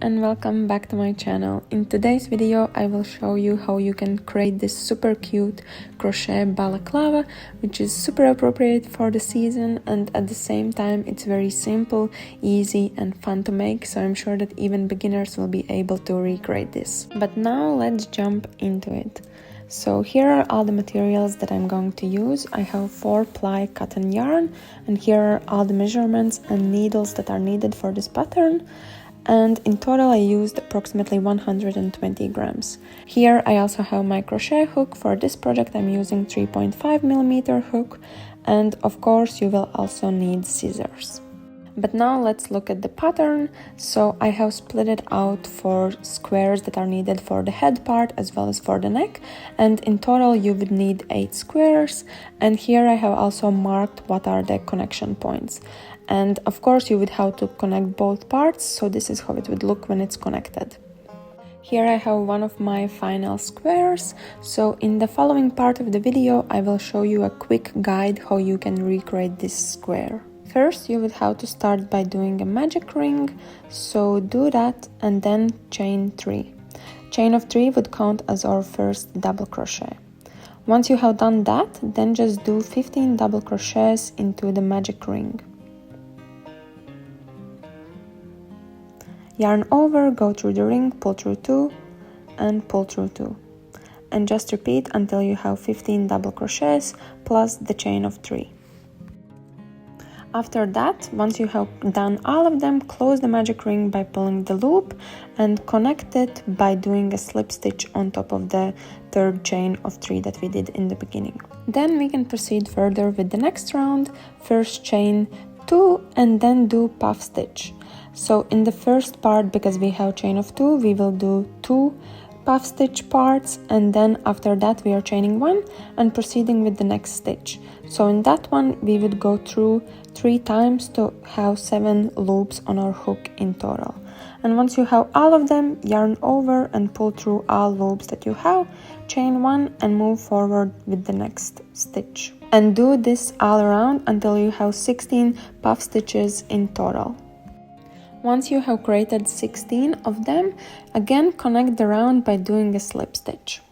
and welcome back to my channel. In today's video I will show you how you can create this super cute crochet balaclava, which is super appropriate for the season, and at the same time it's very simple, easy and fun to make, so I'm sure that even beginners will be able to recreate this. But now let's jump into it. So here are all the materials that I'm going to use. I have 4-ply cotton yarn, and here are all the measurements and needles that are needed for this pattern. And in total I used approximately 120 grams. Here I also have my crochet hook. For this project I'm using 3.5mm hook, and of course you will also need scissors. But now let's look at the pattern. So I have split it out for squares that are needed for the head part as well as for the neck, and in total you would need 8 squares, and here I have also marked what are the connection points. And of course you would have to connect both parts, so this is how it would look when it's connected. Here I have one of my final squares, so in the following part of the video I will show you a quick guide how you can recreate this square. First you would have to start by doing a magic ring, so do that and then chain 3. Chain of 3 would count as our first double crochet. Once you have done that, then just do 15 double crochets into the magic ring. Yarn over, go through the ring, pull through 2 and pull through 2. And just repeat until you have 15 double crochets plus the chain of 3. After that, once you have done all of them, close the magic ring by pulling the loop and connect it by doing a slip stitch on top of the third chain of 3 that we did in the beginning. Then we can proceed further with the next round. First chain 2 and then do puff stitch. So in the first part, because we have chain of 2, we will do 2 puff stitch parts, and then after that we are chaining 1 and proceeding with the next stitch. So in that one we would go through 3 times to have 7 loops on our hook in total. And once you have all of them, yarn over and pull through all loops that you have, chain 1 and move forward with the next stitch. And do this all around until you have 16 puff stitches in total. Once you have created 16 of them, again connect the round by doing a slip stitch.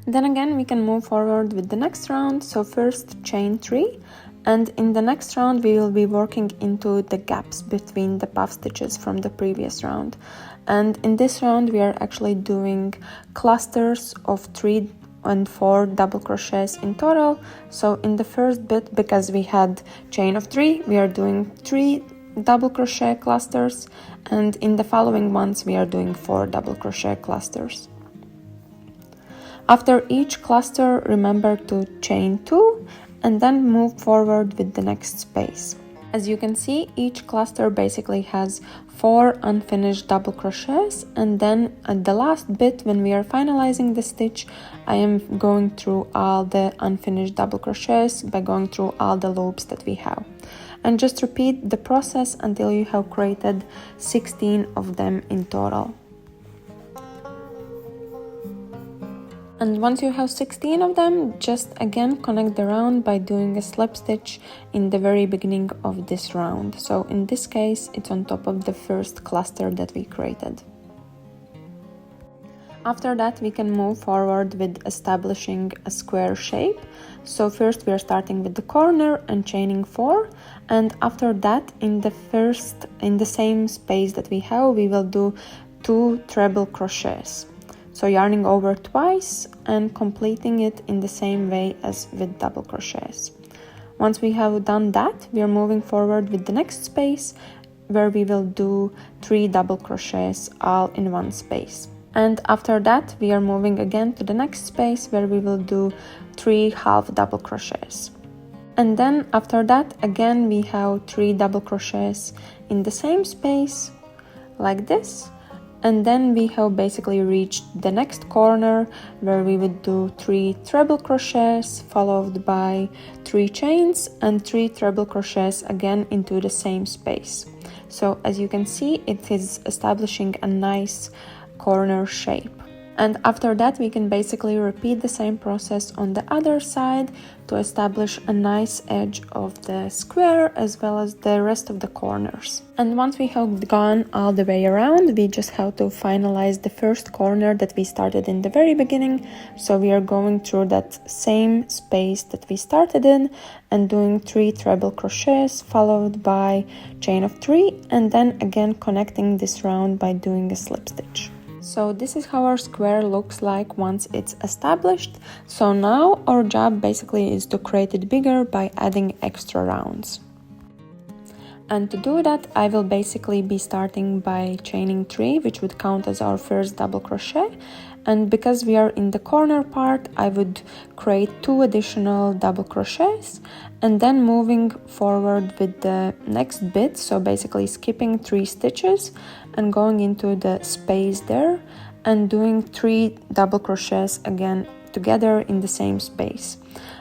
Then again we can move forward with the next round. So first chain 3, and in the next round we will be working into the gaps between the puff stitches from the previous round. And in this round we are actually doing clusters of 3 and 4 double crochets in total. So in the first bit, because we had chain of 3, we are doing 3 double crochet clusters, and in the following ones we are doing 4 double crochet clusters. After each cluster, remember to chain 2 and then move forward with the next space. As you can see, each cluster basically has 4 unfinished double crochets, and then at the last bit when we are finalizing the stitch, I am going through all the unfinished double crochets by going through all the loops that we have. And just repeat the process until you have created 16 of them in total. And once you have 16 of them, just again connect the round by doing a slip stitch in the very beginning of this round. So in this case, it's on top of the first cluster that we created. After that, we can move forward with establishing a square shape. So first we are starting with the corner and chaining 4, and after that in the same space that we have, we will do 2 treble crochets. So yarning over twice and completing it in the same way as with double crochets. Once we have done that, we are moving forward with the next space, where we will do 3 double crochets all in one space. And after that we are moving again to the next space, where we will do 3 half double crochets. And then after that again we have 3 double crochets in the same space like this, and then we have basically reached the next corner, where we would do 3 treble crochets followed by 3 chains and 3 treble crochets again into the same space. So as you can see, it is establishing a nice corner shape. And after that we can basically repeat the same process on the other side to establish a nice edge of the square as well as the rest of the corners. And once we have gone all the way around, we just have to finalize the first corner that we started in the very beginning. So we are going through that same space that we started in and doing 3 treble crochets followed by chain of 3, and then again connecting this round by doing a slip stitch. So this is how our square looks like once it's established. So now our job basically is to create it bigger by adding extra rounds. And to do that, I will basically be starting by chaining 3, which would count as our first double crochet. And because we are in the corner part, I would create 2 additional double crochets and then moving forward with the next bit, so basically skipping 3 stitches and going into the space there and doing 3 double crochets again together in the same space.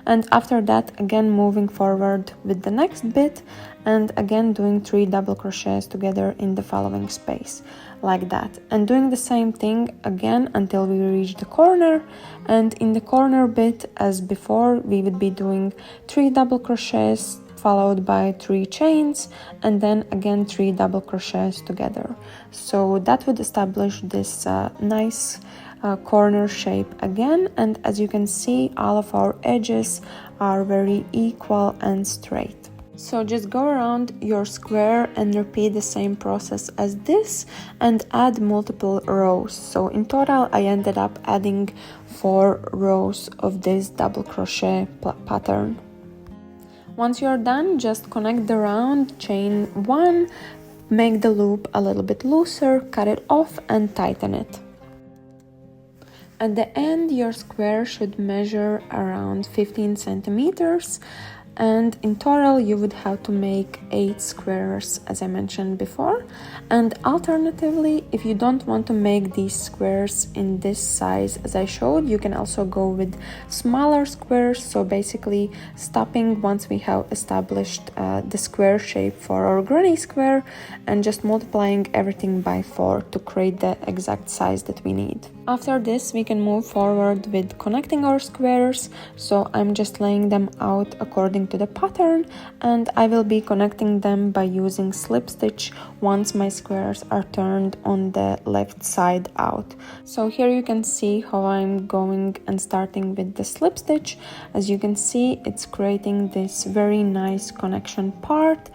And after that, again moving forward with the next bit and again doing 3 double crochets together in the following space, like that. And doing the same thing again until we reach the corner. And in the corner bit, as before, we would be doing 3 double crochets followed by 3 chains and then again 3 double crochets together. So that would establish this nice corner shape again, and as you can see, all of our edges are very equal and straight. So just go around your square and repeat the same process as this and add multiple rows. So in total I ended up adding 4 rows of this double crochet pattern. Once you're done, just connect the round, chain 1, make the loop a little bit looser, cut it off and tighten it. At the end, your square should measure around 15 centimeters, and in total you would have to make 8 squares, as I mentioned before. And alternatively, if you don't want to make these squares in this size as I showed, you can also go with smaller squares, so basically stopping once we have established the square shape for our granny square and just multiplying everything by 4 to create the exact size that we need. After this, we can move forward with connecting our squares, so I'm just laying them out according to the pattern, and I will be connecting them by using slip stitch once my squares are turned on the left side out. So here you can see how I'm going and starting with the slip stitch. As you can see, it's creating this very nice connection part,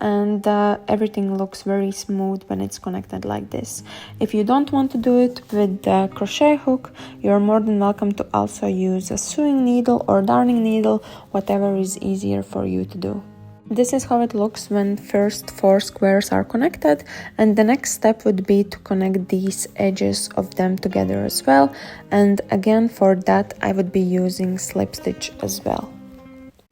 and everything looks very smooth when it's connected like this. If you don't want to do it with the crochet hook, you're more than welcome to also use a sewing needle or darning needle, whatever is easier for you to do. This is how it looks when first 4 squares are connected, and the next step would be to connect these edges of them together as well, and again for that I would be using slip stitch as well.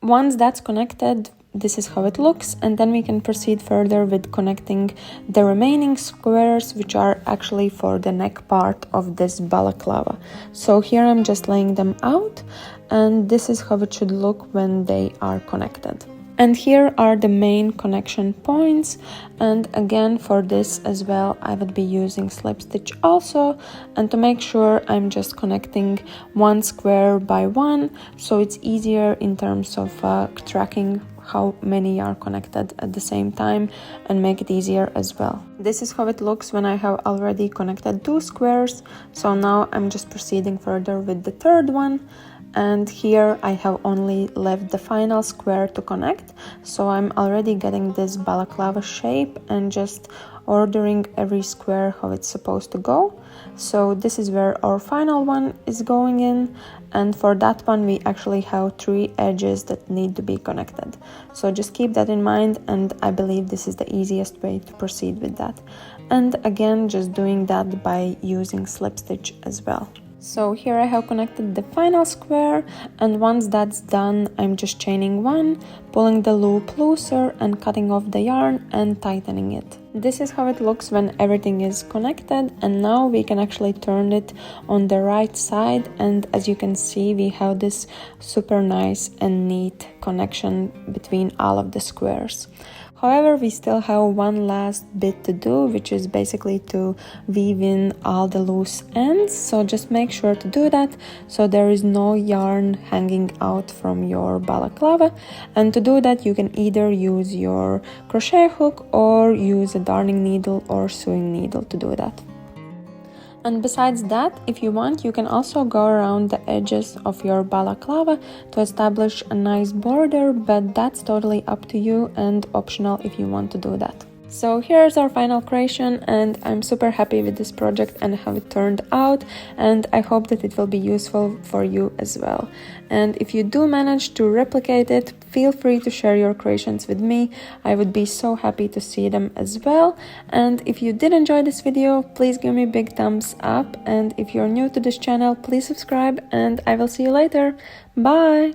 Once that's connected, this is how it looks, and then we can proceed further with connecting the remaining squares, which are actually for the neck part of this balaclava. So here I'm just laying them out, and this is how it should look when they are connected. And here are the main connection points, and again for this as well I would be using slip stitch also, and to make sure I'm just connecting 1 square by 1, so it's easier in terms of tracking how many are connected at the same time and make it easier as well. This is how it looks when I have already connected 2 squares, so now I'm just proceeding further with the third one. And here I have only left the final square to connect, so I'm already getting this balaclava shape and just ordering every square how it's supposed to go. So this is where our final one is going in, and for that one we actually have 3 edges that need to be connected. So just keep that in mind, and I believe this is the easiest way to proceed with that. And again, just doing that by using slip stitch as well. So here I have connected the final square, and once that's done, I'm just chaining 1, pulling the loop looser and cutting off the yarn and tightening it. This is how it looks when everything is connected, and now we can actually turn it on the right side, and as you can see we have this super nice and neat connection between all of the squares. However, we still have one last bit to do, which is basically to weave in all the loose ends. So just make sure to do that so there is no yarn hanging out from your balaclava. And to do that, you can either use your crochet hook or use a darning needle or sewing needle to do that. And besides that, if you want, you can also go around the edges of your balaclava to establish a nice border, but that's totally up to you and optional if you want to do that. So here's our final creation, and I'm super happy with this project and how it turned out, and I hope that it will be useful for you as well. And if you do manage to replicate it, feel free to share your creations with me. I would be so happy to see them as well. And if you did enjoy this video, please give me a big thumbs up, and if you're new to this channel, please subscribe, and I will see you later. Bye!